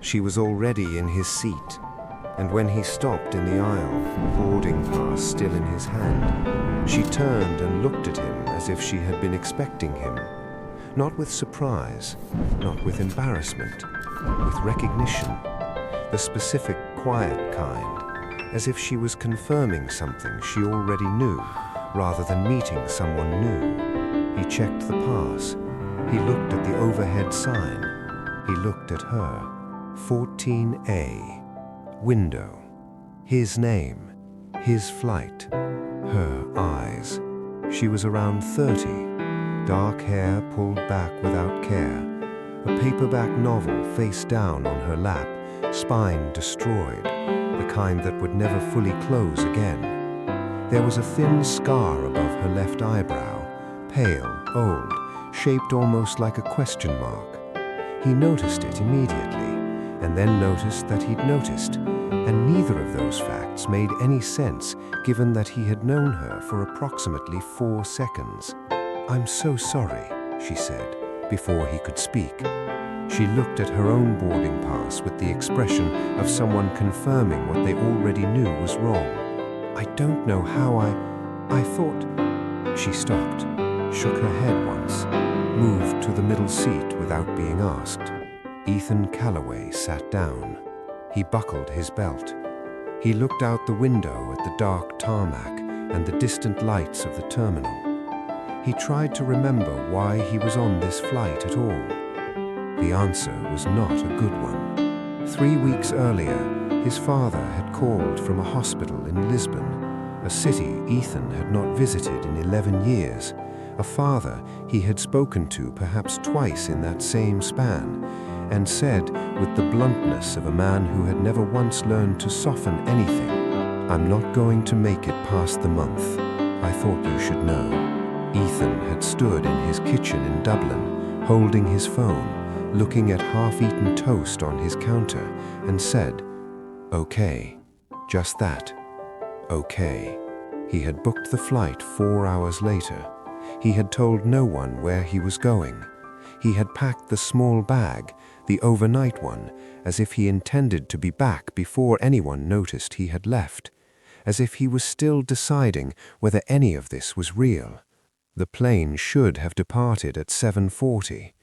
She was already in his seat, and when he stopped in the aisle, boarding pass still in his hand, she turned and looked at him as if she had been expecting him, not with surprise, not with embarrassment, with recognition, the specific, quiet kind, as if she was confirming something she already knew, rather than meeting someone new. He checked the pass. He looked at the overhead sign. He looked at her. 14A. Window. His name. His flight. Her eyes. She was around 30. Dark hair pulled back without care. A paperback novel face down on her lap, spine destroyed, the kind that would never fully close again. There was a thin scar above her left eyebrow, pale, old, shaped almost like a question mark. He noticed it immediately, and then noticed that he'd noticed, and neither of those facts made any sense given that he had known her for approximately 4 seconds. "I'm so sorry," she said, before he could speak. She looked at her own boarding pass with the expression of someone confirming what they already knew was wrong. "I don't know how I thought—" She stopped, shook her head once, moved to the middle seat without being asked. Ethan Calloway sat down. He buckled his belt. He looked out the window at the dark tarmac and the distant lights of the terminal. He tried to remember why he was on this flight at all. The answer was not a good one. 3 weeks earlier, his father had called from a hospital in Lisbon, a city Ethan had not visited in 11 years, a father he had spoken to perhaps twice in that same span, and said with the bluntness of a man who had never once learned to soften anything, "I'm not going to make it past the month. I thought you should know." Ethan had stood in his kitchen in Dublin, holding his phone, looking at half-eaten toast on his counter, and said, "Okay, just that. Okay." He had booked the flight 4 hours later. He had told no one where he was going. He had packed the small bag, the overnight one, as if he intended to be back before anyone noticed he had left, as if he was still deciding whether any of this was real. The plane should have departed at 7:40.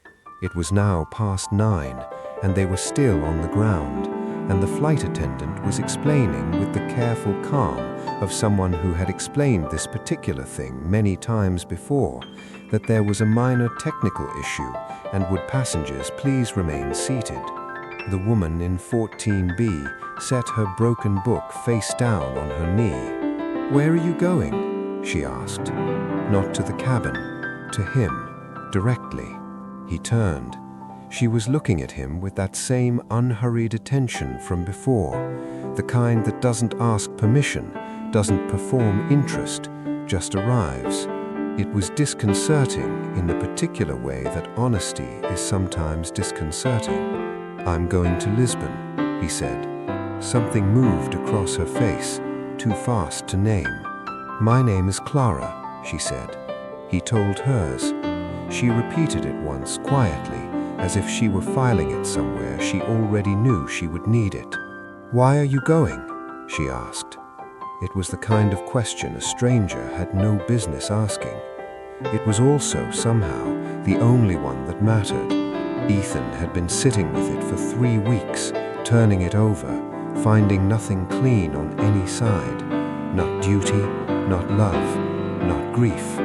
It was now past 9, and they were still on the ground, and the flight attendant was explaining with the careful calm of someone who had explained this particular thing many times before, that there was a minor technical issue, and would passengers please remain seated. The woman in 14B set her broken book face down on her knee. "Where are you going?" she asked. Not to the cabin, to him, directly. He turned. She was looking at him with that same unhurried attention from before, the kind that doesn't ask permission, doesn't perform interest, just arrives. It was disconcerting in the particular way that honesty is sometimes disconcerting. "I'm going to Lisbon," he said. Something moved across her face, too fast to name. "My name is Clara," she said. He told hers. She repeated it once quietly, as if she were filing it somewhere she already knew she would need it. "Why are you going?" she asked. It was the kind of question a stranger had no business asking. It was also, somehow, the only one that mattered. Ethan had been sitting with it for 3 weeks, turning it over, finding nothing clean on any side. Not duty, not love, not grief.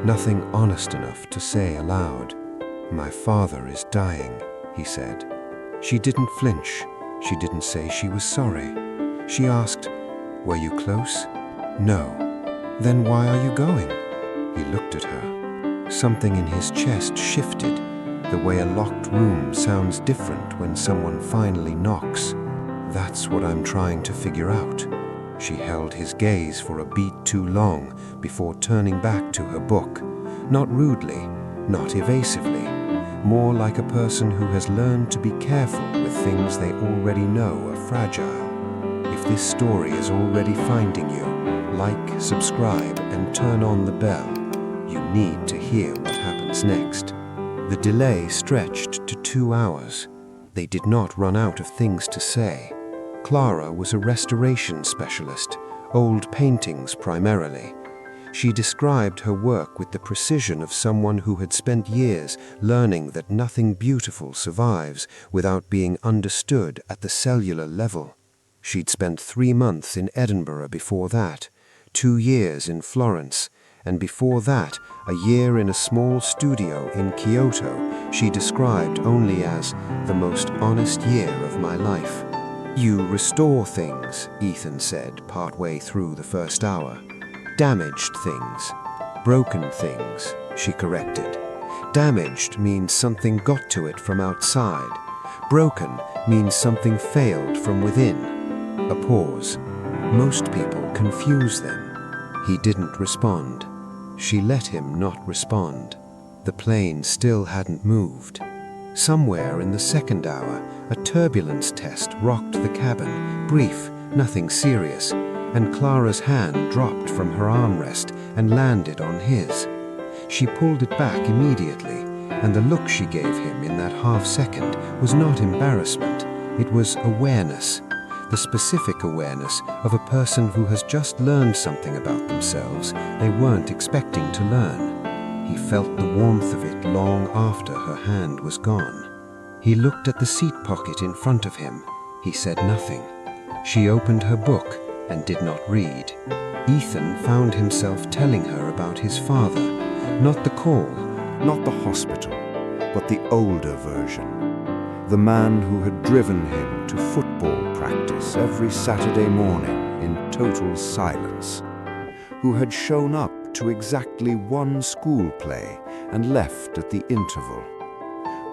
Nothing honest enough to say aloud. "My father is dying," he said. She didn't flinch. She didn't say she was sorry. She asked, "Were you close?" "No." "Then why are you going?" He looked at her. Something in his chest shifted, the way a locked room sounds different when someone finally knocks. "That's what I'm trying to figure out." She held his gaze for a beat too long before turning back to her book, not rudely, not evasively, more like a person who has learned to be careful with things they already know are fragile. If this story is already finding you, like, subscribe, and turn on the bell. You need to hear what happens next. The delay stretched to 2 hours. They did not run out of things to say. Clara was a restoration specialist, old paintings primarily. She described her work with the precision of someone who had spent years learning that nothing beautiful survives without being understood at the cellular level. She'd spent 3 months in Edinburgh before that, 2 years in Florence, and before that, a year in a small studio in Kyoto she described only as the most honest year of my life. You restore things, Ethan said partway through the first hour. Damaged things. Broken things, she corrected. Damaged means something got to it from outside. Broken means something failed from within. A pause. Most people confuse them. He didn't respond. She let him not respond. The plane still hadn't moved. Somewhere in the second hour, a turbulence test rocked the cabin, brief, nothing serious, and Clara's hand dropped from her armrest and landed on his. She pulled it back immediately, and the look she gave him in that half-second was not embarrassment, it was awareness, the specific awareness of a person who has just learned something about themselves they weren't expecting to learn. He felt the warmth of it long after her hand was gone. He looked at the seat pocket in front of him. He said nothing. She opened her book and did not read. Ethan found himself telling her about his father, not the call, not the hospital, but the older version. The man who had driven him to football practice every Saturday morning in total silence, who had shown up to exactly one school play and left at the interval,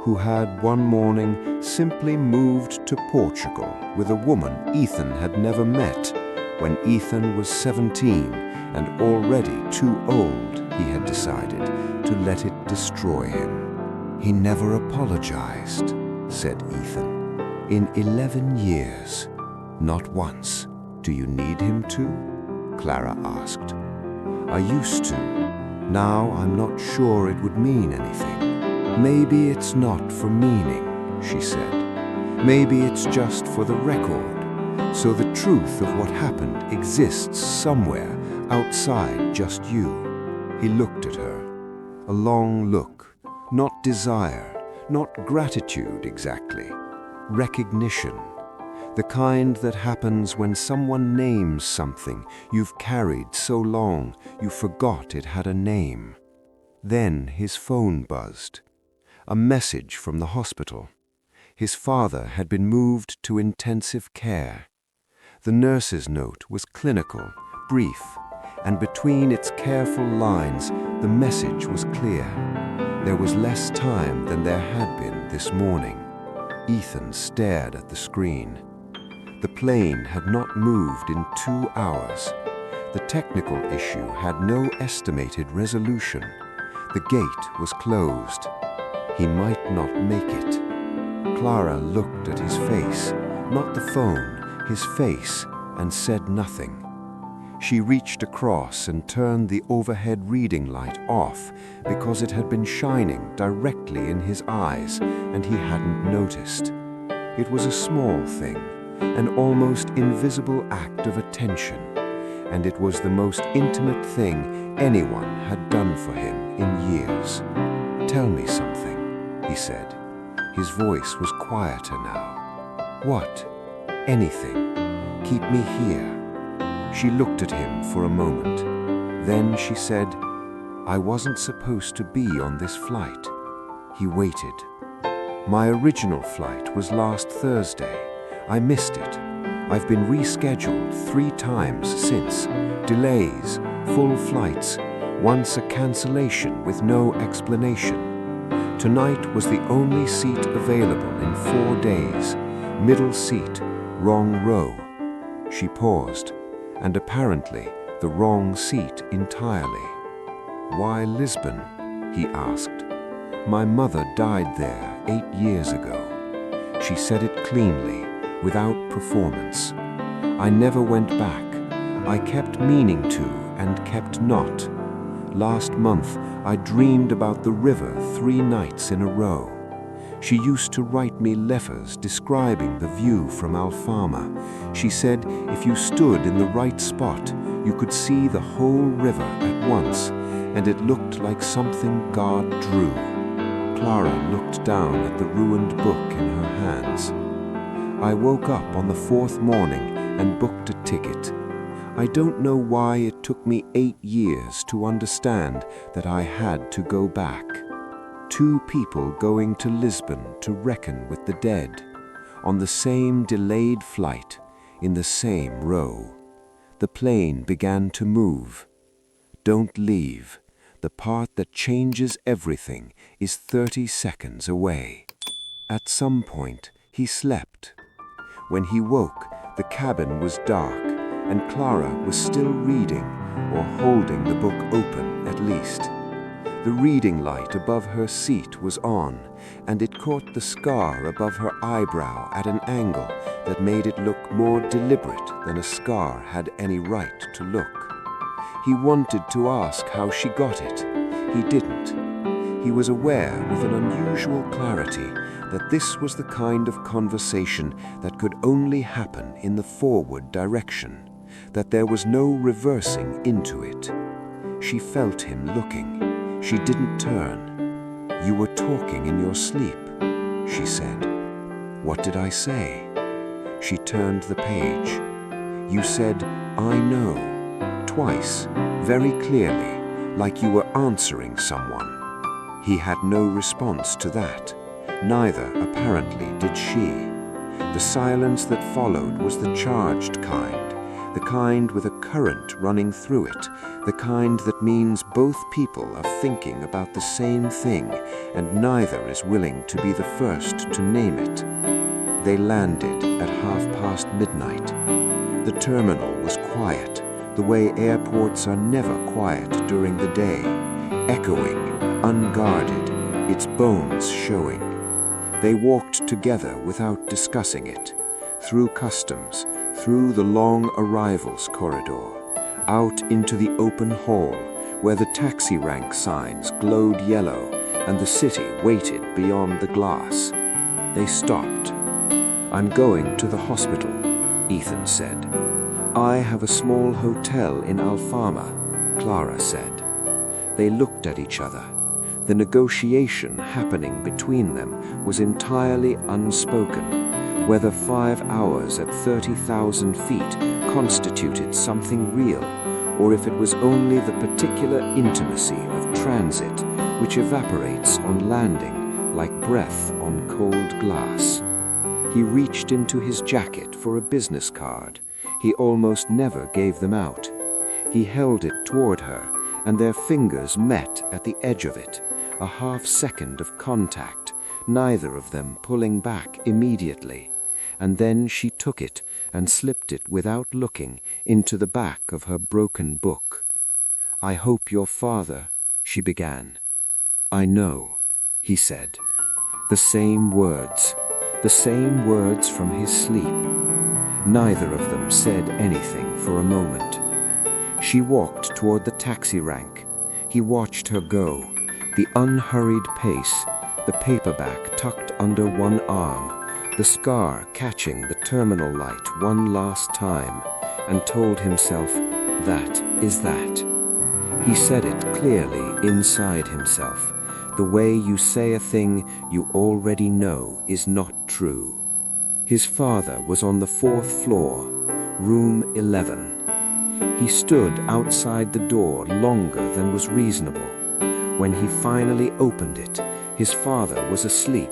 who had one morning simply moved to Portugal with a woman Ethan had never met when Ethan was 17 and already too old, he had decided, to let it destroy him. He never apologized, said Ethan. In 11 years. Not once. Do you need him to? Clara asked. I used to. Now I'm not sure it would mean anything. Maybe it's not for meaning, she said. Maybe it's just for the record. So the truth of what happened exists somewhere outside just you. He looked at her. A long look. Not desire, not gratitude exactly. Recognition. The kind that happens when someone names something you've carried so long you forgot it had a name. Then his phone buzzed. A message from the hospital. His father had been moved to intensive care. The nurse's note was clinical, brief, and between its careful lines, the message was clear. There was less time than there had been this morning. Ethan stared at the screen. The plane had not moved in 2 hours. The technical issue had no estimated resolution. The gate was closed. He might not make it. Clara looked at his face, not the phone, his face, and said nothing. She reached across and turned the overhead reading light off because it had been shining directly in his eyes and he hadn't noticed. It was a small thing, an almost invisible act of attention, and it was the most intimate thing anyone had done for him in years. Tell me something, he said. His voice was quieter now. What? Anything. Keep me here. She looked at him for a moment. Then she said, I wasn't supposed to be on this flight. He waited. My original flight was last Thursday. I missed it. I've been rescheduled 3 times since. Delays, full flights, once a cancellation with no explanation. Tonight was the only seat available in 4 days. Middle seat, wrong row. She paused, and apparently the wrong seat entirely. Why Lisbon? He asked. My mother died there 8 years ago. She said it cleanly, without performance. I never went back. I kept meaning to and kept not. Last month I dreamed about the river 3 nights in a row. She used to write me letters describing the view from Alfama. She said if you stood in the right spot, you could see the whole river at once, and it looked like something God drew. Clara looked down at the ruined book in her hands. I woke up on the fourth morning and booked a ticket. I don't know why it took me 8 years to understand that I had to go back. 2 people going to Lisbon to reckon with the dead, on the same delayed flight, in the same row. The plane began to move. Don't leave. The part that changes everything is 30 seconds away. At some point, he slept. When he woke, the cabin was dark, and Clara was still reading, or holding the book open at least. The reading light above her seat was on, and it caught the scar above her eyebrow at an angle that made it look more deliberate than a scar had any right to look. He wanted to ask how she got it. He didn't. He was aware with an unusual clarity that this was the kind of conversation that could only happen in the forward direction, that there was no reversing into it. She felt him looking. She didn't turn. "You were talking in your sleep," she said. "What did I say?" She turned the page. "You said, 'I know,' twice, very clearly, like you were answering someone." He had no response to that. Neither, apparently, did she. The silence that followed was the charged kind, the kind with a current running through it, the kind that means both people are thinking about the same thing and neither is willing to be the first to name it. They landed at midnight. The terminal was quiet, the way airports are never quiet during the day, echoing, unguarded, its bones showing. They walked together without discussing it, through customs, through the long arrivals corridor, out into the open hall where the taxi rank signs glowed yellow and the city waited beyond the glass. They stopped. "I'm going to the hospital," Ethan said. "I have a small hotel in Alfama," Clara said. They looked at each other. The negotiation happening between them was entirely unspoken, whether 5 hours at 30,000 feet constituted something real, or if it was only the particular intimacy of transit which evaporates on landing like breath on cold glass. He reached into his jacket for a business card. He almost never gave them out. He held it toward her, and their fingers met at the edge of it, a half-second of contact, neither of them pulling back immediately, and then she took it and slipped it without looking into the back of her broken book. "I hope your father," she began. "I know," he said. The same words from his sleep. Neither of them said anything for a moment. She walked toward the taxi rank. He watched her go, the unhurried pace, the paperback tucked under one arm, the scar catching the terminal light one last time, and told himself, "That is that." He said it clearly inside himself, the way you say a thing you already know is not true. His father was on the 4th floor, room 11. He stood outside the door longer than was reasonable. When he finally opened it, his father was asleep,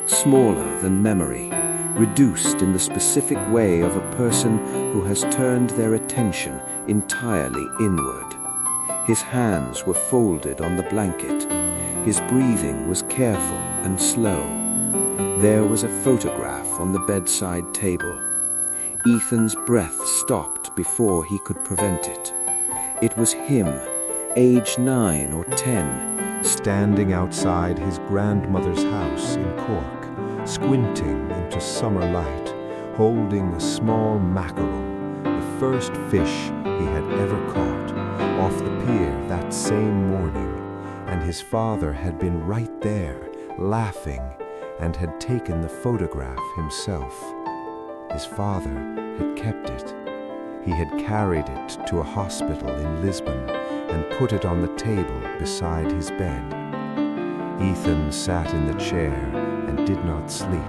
smaller than memory, reduced in the specific way of a person who has turned their attention entirely inward. His hands were folded on the blanket. His breathing was careful and slow. There was a photograph on the bedside table. Ethan's breath stopped before he could prevent it. It was him, age 9 or 10, standing outside his grandmother's house in Cork, squinting into summer light, holding a small mackerel, the first fish he had ever caught, off the pier that same morning, and his father had been right there, laughing, and had taken the photograph himself. His father had kept it. He had carried it to a hospital in Lisbon and put it on the table beside his bed. Ethan sat in the chair and did not sleep.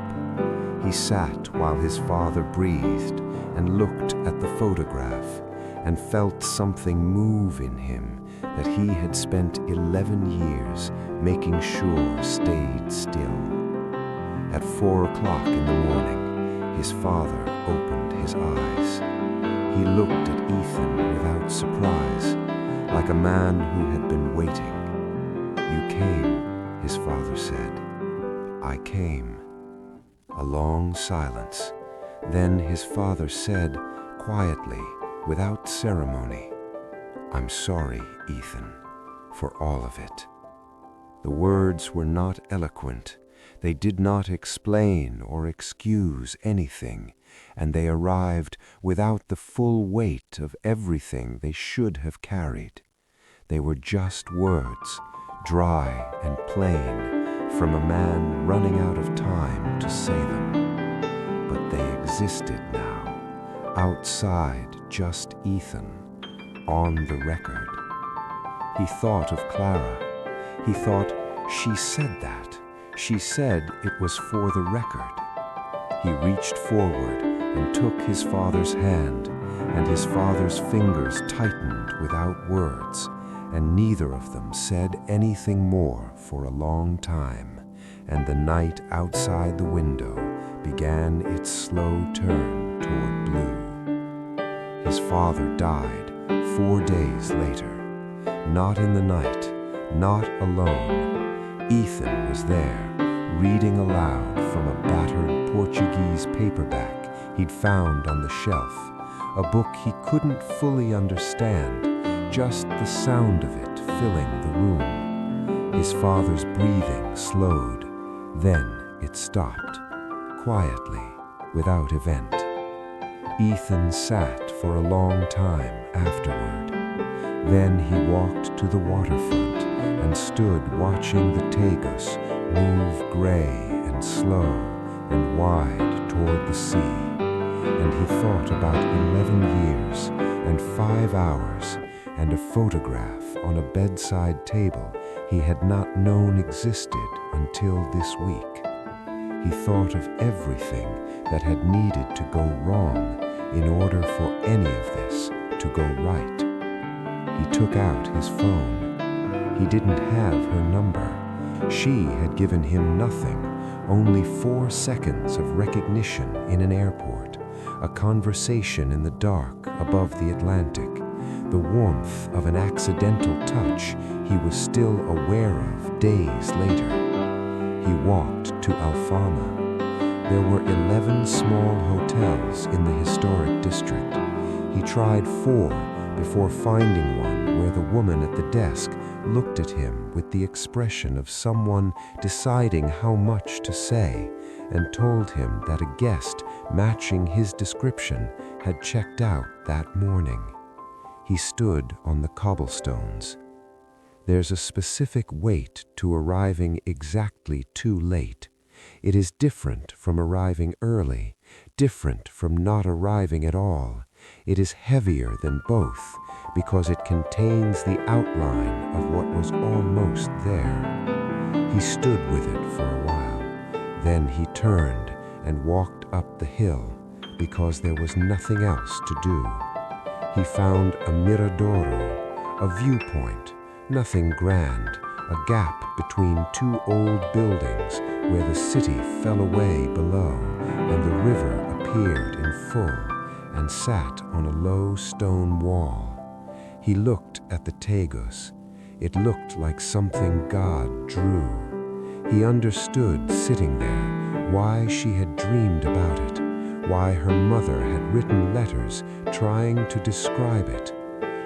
He sat while his father breathed and looked at the photograph and felt something move in him that he had spent 11 years making sure stayed still. At 4 o'clock in the morning, his father opened his eyes. He looked at Ethan without surprise, like a man who had been waiting. "You came," his father said. "I came." A long silence. Then his father said, quietly, without ceremony, "I'm sorry, Ethan, for all of it." The words were not eloquent. They did not explain or excuse anything, and they arrived without the full weight of everything they should have carried. They were just words, dry and plain, from a man running out of time to say them. But they existed now, outside just Ethan, on the record. He thought of Clara. He thought, she said that. She said it was for the record. He reached forward and took his father's hand, and his father's fingers tightened without words, and neither of them said anything more for a long time, and the night outside the window began its slow turn toward blue. His father died 4 days later. Not in the night, not alone. Ethan was there, reading aloud from a battered Portuguese paperback he'd found on the shelf, a book he couldn't fully understand, just the sound of it filling the room. His father's breathing slowed, then it stopped, quietly, without event. Ethan sat for a long time afterward. Then he walked to the waterfront and stood watching the Tagus move gray and slow and wide toward the sea. And he thought about 11 years and 5 hours and a photograph on a bedside table he had not known existed until this week. He thought of everything that had needed to go wrong in order for any of this to go right. He took out his phone. He didn't have her number. She had given him nothing, only 4 seconds of recognition in an airport, a conversation in the dark above the Atlantic, the warmth of an accidental touch he was still aware of days later. He walked to Alfama. There were 11 small hotels in the historic district. He tried 4 before finding one where the woman at the desk looked at him with the expression of someone deciding how much to say, and told him that a guest matching his description had checked out that morning. He stood on the cobblestones. There's a specific weight to arriving exactly too late. It is different from arriving early, different from not arriving at all. It is heavier than both because it contains the outline of what was almost there. He stood with it for a while. Then he turned and walked up the hill because there was nothing else to do. He found a miradoro, a viewpoint, nothing grand, a gap between 2 old buildings where the city fell away below and the river appeared in full, and sat on a low stone wall. He looked at the Tagus. It looked like something God drew. He understood, sitting there, why she had dreamed about it, why her mother had written letters trying to describe it.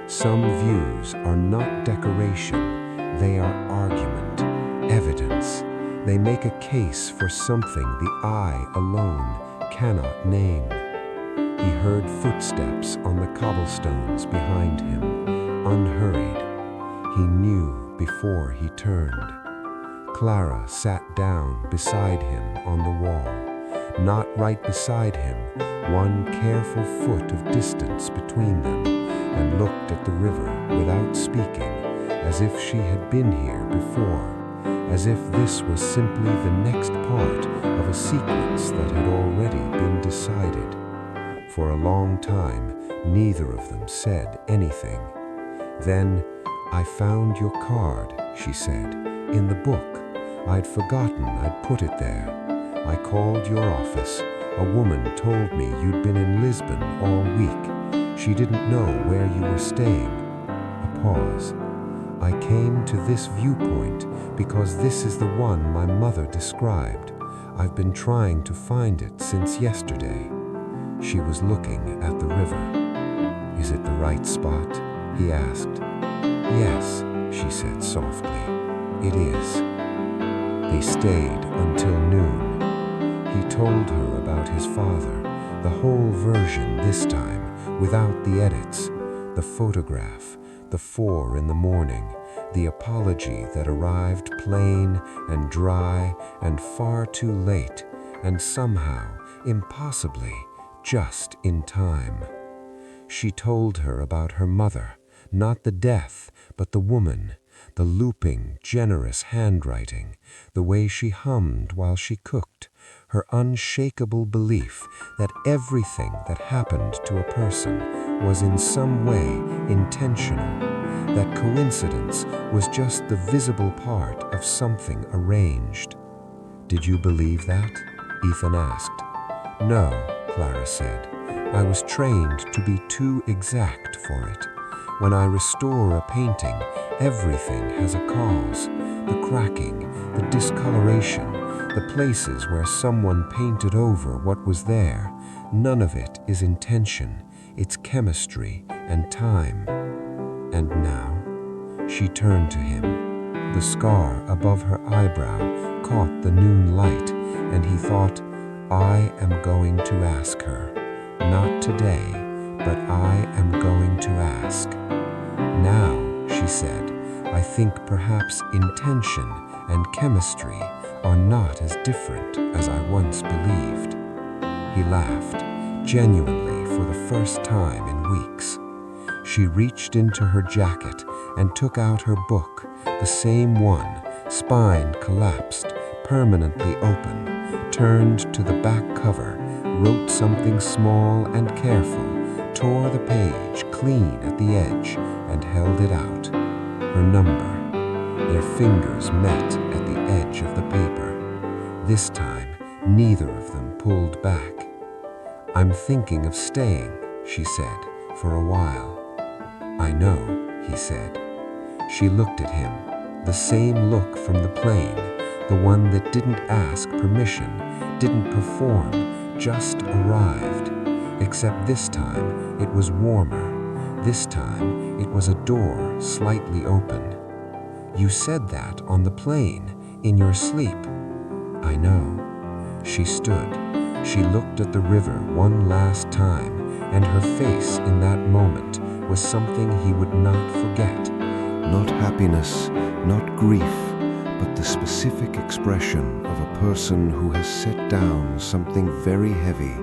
Some views are not decoration, they are argument, evidence. They make a case for something the eye alone cannot name. He heard footsteps on the cobblestones behind him, unhurried. He knew before he turned. Clara sat down beside him on the wall, not right beside him, one careful foot of distance between them, and looked at the river without speaking, as if she had been here before, as if this was simply the next part of a sequence that had already been decided. For a long time, neither of them said anything. Then, "I found your card," she said, "in the book. I'd forgotten I'd put it there. I called your office. A woman told me you'd been in Lisbon all week. She didn't know where you were staying." A pause. "I came to this viewpoint because this is the one my mother described. I've been trying to find it since yesterday." She was looking at the river. "Is it the right spot?" he asked. "Yes," she said softly. "It is." They stayed until noon. He told her about his father, the whole version this time, without the edits, the photograph, the 4 in the morning, the apology that arrived plain and dry and far too late, and somehow, impossibly, just in time. She told her about her mother, not the death, but the woman, the looping, generous handwriting, the way she hummed while she cooked, her unshakable belief that everything that happened to a person was in some way intentional, that coincidence was just the visible part of something arranged. "Did you believe that?" Ethan asked. "No," Clara said. "I was trained to be too exact for it. When I restore a painting, everything has a cause. The cracking, the discoloration, the places where someone painted over what was there. None of it is intention. It's chemistry and time." And now, she turned to him. The scar above her eyebrow caught the noon light, and he thought, "I am going to ask her. Not today, but I am going to ask." "Now," she said, "I think perhaps intention and chemistry are not as different as I once believed." He laughed, genuinely for the first time in weeks. She reached into her jacket and took out her book, the same one, spine collapsed, permanently open, turned to the back cover, wrote something small and careful, tore the page clean at the edge, and held it out. Her number. Their fingers met at the edge of the paper. This time, neither of them pulled back. "I'm thinking of staying," she said, "for a while." "I know," he said. She looked at him, the same look from the plane, the one that didn't ask permission, didn't perform, just arrived. Except this time it was warmer. This time it was a door slightly open. "You said that on the plane, in your sleep." "I know." She stood. She looked at the river one last time, and her face in that moment was something he would not forget. Not happiness, not grief, but the specific expression of a person who has set down something very heavy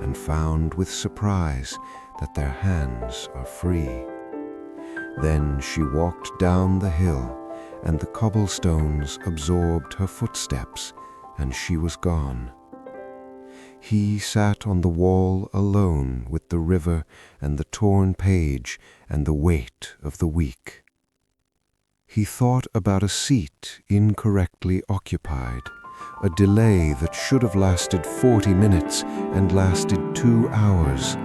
and found with surprise that their hands are free. Then she walked down the hill, and the cobblestones absorbed her footsteps, and she was gone. He sat on the wall alone with the river and the torn page and the weight of the week. He thought about a seat incorrectly occupied, a delay that should have lasted 40 minutes and lasted 2 hours,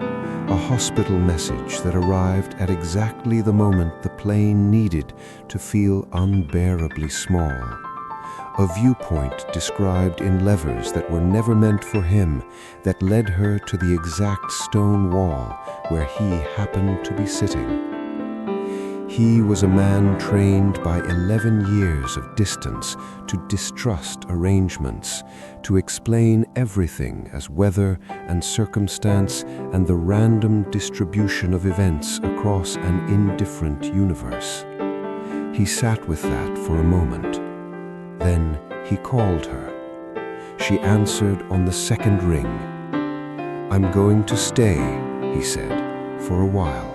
a hospital message that arrived at exactly the moment the plane needed to feel unbearably small, a viewpoint described in levers that were never meant for him that led her to the exact stone wall where he happened to be sitting. He was a man trained by 11 years of distance to distrust arrangements, to explain everything as weather and circumstance and the random distribution of events across an indifferent universe. He sat with that for a moment. Then he called her. She answered on the second ring. "I'm going to stay," he said, "for a while."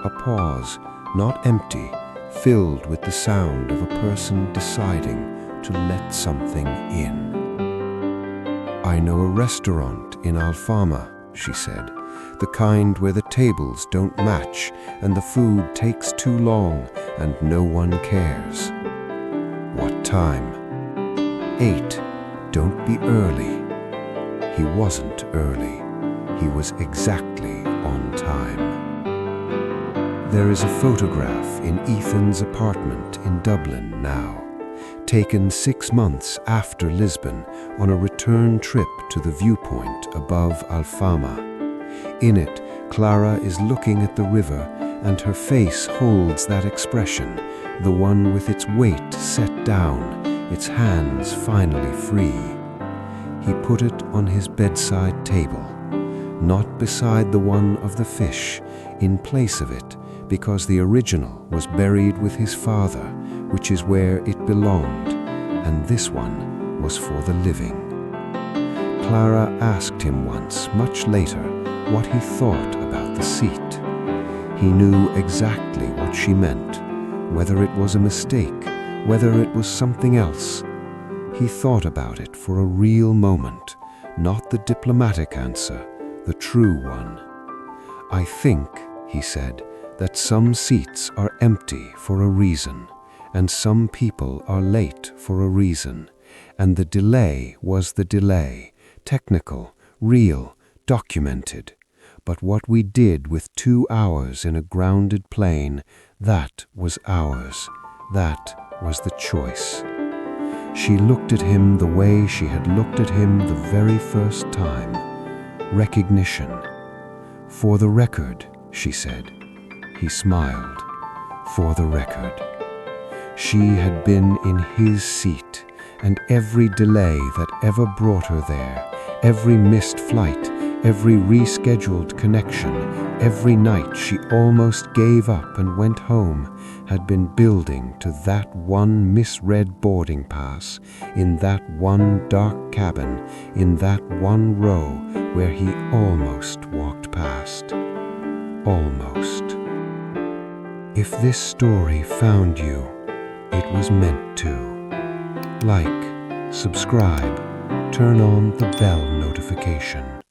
A pause, not empty, filled with the sound of a person deciding to let something in. "I know a restaurant in Alfama," she said, "the kind where the tables don't match and the food takes too long and no one cares." "What time?" "8. Don't be early." He wasn't early. He was exactly on time. There is a photograph in Ethan's apartment in Dublin now, taken 6 months after Lisbon on a return trip to the viewpoint above Alfama. In it, Clara is looking at the river and her face holds that expression, the one with its weight set down, its hands finally free. He put it on his bedside table, not beside the one of the fish, in place of it, because the original was buried with his father, which is where it belonged, and this one was for the living. Clara asked him once, much later, what he thought about the seat. He knew exactly what she meant, whether it was a mistake, whether it was something else. He thought about it for a real moment, not the diplomatic answer, the true one. "I think," he said, "that some seats are empty for a reason, and some people are late for a reason, and the delay was the delay, technical, real, documented. But what we did with 2 hours in a grounded plane, that was ours. That was the choice." She looked at him the way she had looked at him the very first time. Recognition. "For the record," she said. He smiled. "For the record." She had been in his seat, and every delay that ever brought her there, every missed flight, every rescheduled connection, every night she almost gave up and went home, had been building to that one misread boarding pass, in that one dark cabin, in that one row where he almost walked past. Almost. If this story found you, it was meant to. Like, subscribe, turn on the bell notification.